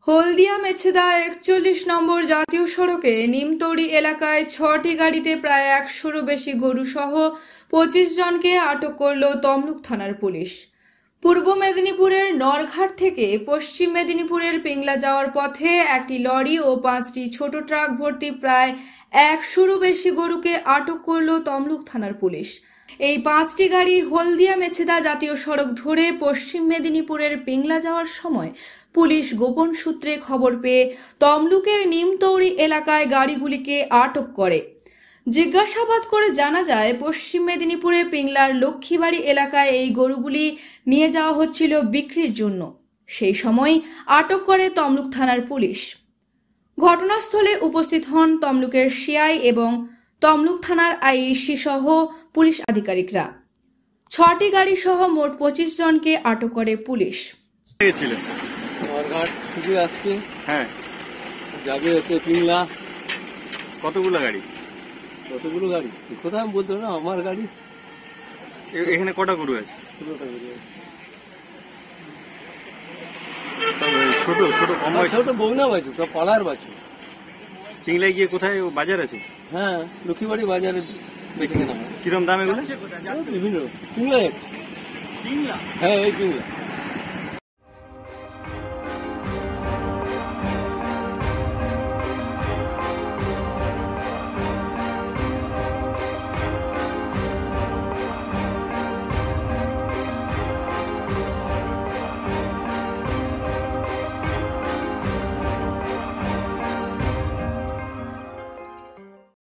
হলদিয়া মেছেদা ৪১ নম্বর জাতীয় সড়কে নিমতৌড়ি এলাকায় ৬টি গাড়িতে প্রায় ১০০-রও বেশি গরু সহ ২৫ জনকে আটক করল তমলুক থানার পুলিশ। পূর্ব মেদিনীপুরের নরঘাট থেকে পশ্চিম মেদিনীপুরের পিংলা যাওয়ার পথে একটি লরি ও ৫টি ছোট ট্রাক ভর্তি প্রায় ১০০-রও বেশি গরুকে আটক করল তমলুক থানার পুলিশ। এই ৫টি গাড়ি হলদিয়া মেছেদা জাতীয় সড়ক ধরে পশ্চিম মেদিনীপুরের পিংলা যাওয়ার সময় পুলিশ গোপন সূত্রে খবর পেয়ে তমলুকের নিমতৌড়ি এলাকায় গাড়িগুলিকে আটক করে। জিজ্ঞাসাবাদ করে জানা যায়, পশ্চিম মেদিনীপুরে পিংলার লক্ষ্মীবাড়ি এলাকায় এই গরুগুলি নিয়ে যাওয়া হচ্ছিল বিক্রির জন্য। সেই সময় আটক করে তমলুক থানার পুলিশ। ঘটনাস্থলে উপস্থিত হন তমলুকের সিআই এবং তমলুক থানার আইসি সহ পুলিশ আধিকারিকরা। ৬টি গাড়ি সহ মোট ২৫ জনকে আটক করে পুলিশ। কতগুলো গাড়ি কোথায় আমি বলতে না, আমার গাড়ি। এখানে কটা গরু আছে? ছোট ছোট কম ছোট বউনা বাছু, সব পাড়ার বাছু। পিংলায় গিয়ে কোথায় বাজার আছে? হ্যাঁ, লক্ষ্মীবাড়ি বাজারে বেঁচে কেনা। কিরম দাম এগুলো? বিভিন্ন পিংলা। হ্যাঁ, এই পিংলা।